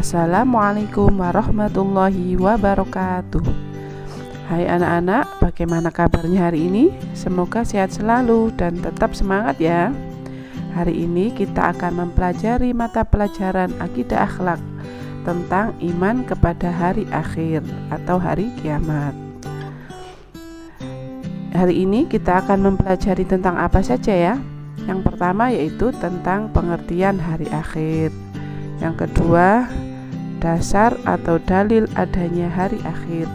Assalamualaikum warahmatullahi wabarakatuh. Hai anak-anak, bagaimana kabarnya hari ini? Semoga sehat selalu dan tetap semangat ya. Hari ini kita akan mempelajari mata pelajaran akidah akhlak tentang iman kepada hari akhir atau hari kiamat. Hari ini kita akan mempelajari tentang apa saja ya? Yang pertama yaitu tentang pengertian hari akhir. Yang kedua, dasar atau dalil adanya hari akhir.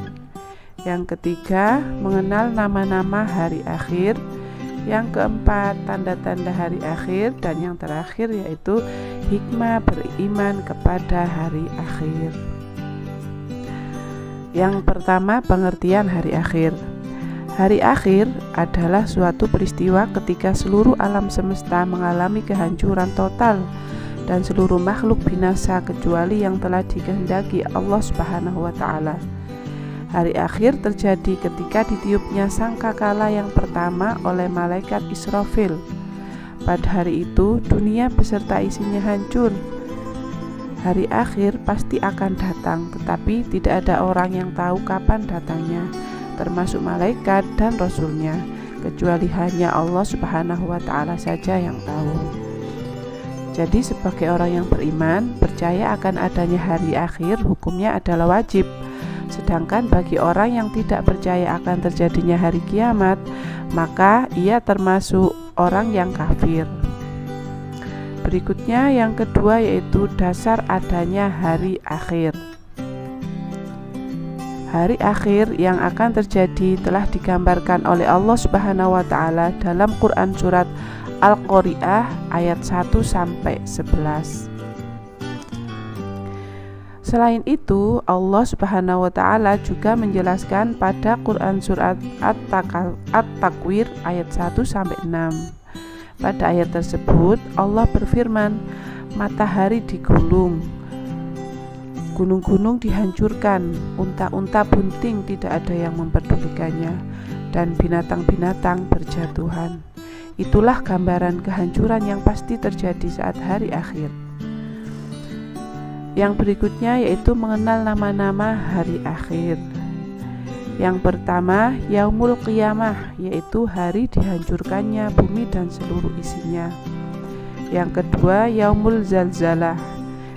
Yang ketiga, mengenal nama-nama hari akhir. Yang keempat, tanda-tanda hari akhir. Dan yang terakhir yaitu hikmah beriman kepada hari akhir. Yang pertama, pengertian hari akhir. Hari akhir adalah suatu peristiwa ketika seluruh alam semesta mengalami kehancuran total dan seluruh makhluk binasa kecuali yang telah dikehendaki Allah Subhanahu wa Ta'ala. Hari akhir terjadi ketika ditiupnya sangkakala yang pertama oleh malaikat Israfil. Pada hari itu dunia beserta isinya hancur. Hari akhir pasti akan datang, tetapi tidak ada orang yang tahu kapan datangnya, termasuk malaikat dan rasulnya, kecuali hanya Allah Subhanahu wa Ta'ala saja yang tahu. Jadi sebagai orang yang beriman, percaya akan adanya hari akhir hukumnya adalah wajib. Sedangkan bagi orang yang tidak percaya akan terjadinya hari kiamat, maka ia termasuk orang yang kafir. Berikutnya yang kedua yaitu dasar adanya hari akhir. Hari akhir yang akan terjadi telah digambarkan oleh Allah Subhanahu wa Ta'ala dalam Quran surat Al-Qari'ah ayat 1-11. Selain itu, Allah Subhanahu wa Ta'ala juga menjelaskan pada Quran surat At-Takwir ayat 1-6. Pada ayat tersebut Allah berfirman, matahari digulung, gunung-gunung dihancurkan, unta-unta bunting tidak ada yang memperdulikannya, dan binatang-binatang berjatuhan. Itulah gambaran kehancuran yang pasti terjadi saat hari akhir. Yang berikutnya yaitu mengenal nama-nama hari akhir. Yang pertama, Yaumul Qiyamah, yaitu hari dihancurkannya bumi dan seluruh isinya. Yang kedua, Yaumul Zalzalah,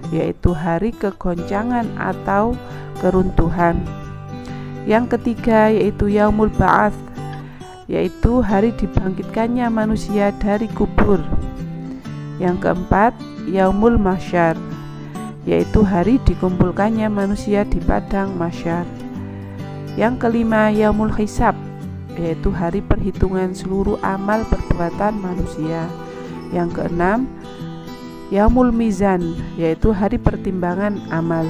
yaitu hari kegoncangan atau keruntuhan. Yang ketiga yaitu Yaumul Ba'ats, yaitu hari dibangkitkannya manusia dari kubur. Yang keempat, Yaumul Mahsyar, yaitu hari dikumpulkannya manusia di padang mahsyar. Yang kelima, Yaumul Hisab, yaitu hari perhitungan seluruh amal perbuatan manusia. Yang keenam, Yaumul Mizan, yaitu hari pertimbangan amal.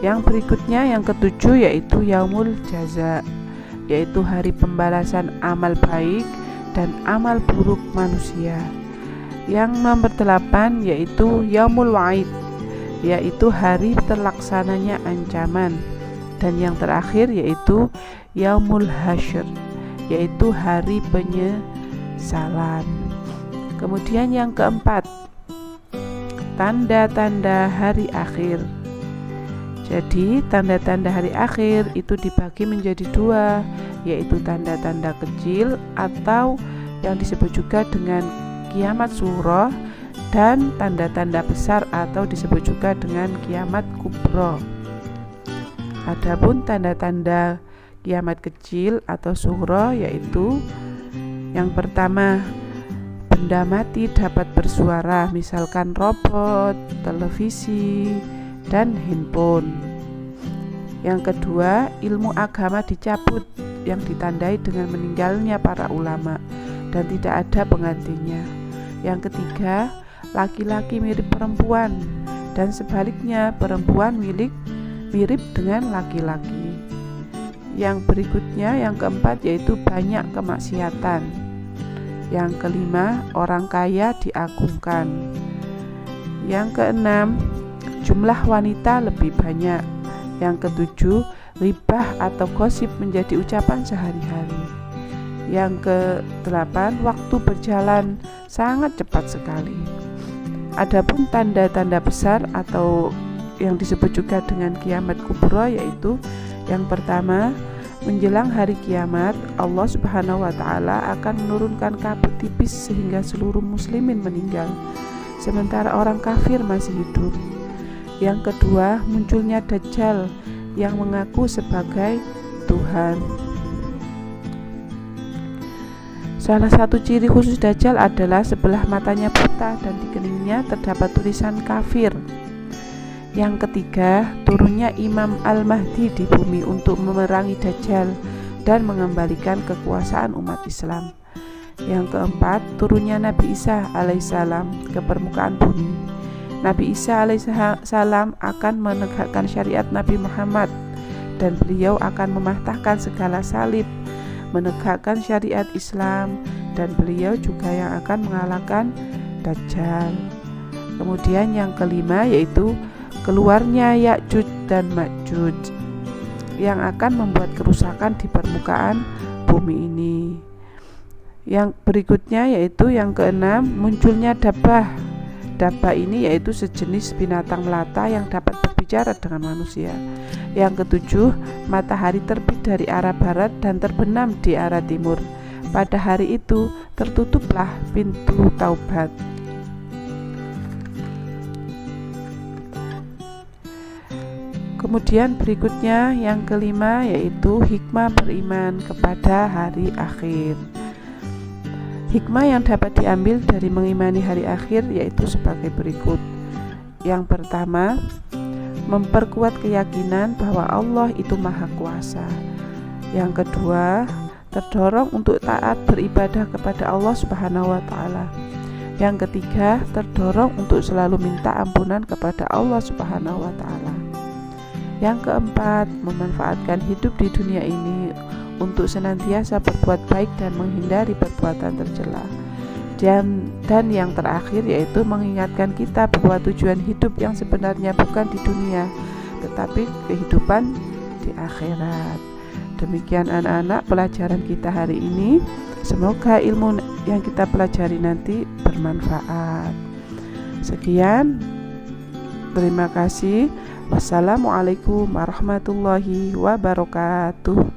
Yang berikutnya yang ketujuh yaitu Yaumul Jaza, yaitu hari pembalasan amal baik dan amal buruk manusia. Yang nomor 8 yaitu Yaumul Wa'id, yaitu hari terlaksananya ancaman. Dan yang terakhir yaitu Yaumul Hasyr, yaitu hari penyesalan. Kemudian yang keempat, tanda-tanda hari akhir. Jadi tanda-tanda hari akhir itu dibagi menjadi dua, yaitu tanda-tanda kecil atau yang disebut juga dengan kiamat sughra, dan tanda-tanda besar atau disebut juga dengan kiamat kubra. Adapun tanda-tanda kiamat kecil atau sughra yaitu yang pertama, benda mati dapat bersuara, misalkan robot, televisi, dan handphone. Yang kedua, ilmu agama dicabut yang ditandai dengan meninggalnya para ulama dan tidak ada penggantinya. Yang ketiga, laki-laki mirip perempuan dan sebaliknya perempuan mirip dengan laki-laki. Yang berikutnya, yang keempat yaitu banyak kemaksiatan. Yang kelima, orang kaya diagungkan. Yang keenam, jumlah wanita lebih banyak. Yang ketujuh, ghibah atau gosip menjadi ucapan sehari-hari. Yang ke-8, waktu berjalan sangat cepat sekali. Adapun tanda-tanda besar atau yang disebut juga dengan kiamat kubro, yaitu yang pertama, menjelang hari kiamat Allah Subhanahu wa Ta'ala akan menurunkan kabut tipis sehingga seluruh muslimin meninggal, sementara orang kafir masih hidup. Yang kedua, munculnya Dajjal yang mengaku sebagai Tuhan. Salah satu ciri khusus Dajjal adalah sebelah matanya buta dan di keningnya terdapat tulisan kafir. Yang ketiga, turunnya Imam Al-Mahdi di bumi untuk memerangi Dajjal dan mengembalikan kekuasaan umat Islam. Yang keempat, turunnya Nabi Isa alaihissalam ke permukaan bumi. Nabi Isa alaihissalam akan menegakkan syariat Nabi Muhammad dan beliau akan mematahkan segala salib, menegakkan syariat Islam, dan beliau juga yang akan mengalahkan Dajjal. Kemudian yang kelima yaitu keluarnya Ya'juj dan Ma'juj yang akan membuat kerusakan di permukaan bumi ini. Yang berikutnya yaitu yang keenam, munculnya Dabbah. Dabbah ini yaitu sejenis binatang melata yang dapat berbicara dengan manusia. Yang ketujuh, matahari terbit dari arah barat dan terbenam di arah timur. Pada hari itu tertutuplah pintu taubat. Kemudian berikutnya yang kelima yaitu hikmah beriman kepada hari akhir. Hikmah yang dapat diambil dari mengimani hari akhir yaitu sebagai berikut. Yang pertama, memperkuat keyakinan bahwa Allah itu Maha Kuasa. Yang kedua, terdorong untuk taat beribadah kepada Allah Subhanahu wa Ta'ala. Yang ketiga, terdorong untuk selalu minta ampunan kepada Allah Subhanahu wa Ta'ala. Yang keempat, memanfaatkan hidup di dunia ini untuk senantiasa berbuat baik dan menghindari perbuatan tercela. Dan yang terakhir yaitu mengingatkan kita bahwa tujuan hidup yang sebenarnya bukan di dunia, tetapi kehidupan di akhirat. Demikian anak-anak pelajaran kita hari ini. Semoga ilmu yang kita pelajari nanti bermanfaat. Sekian, terima kasih. Wassalamualaikum warahmatullahi wabarakatuh.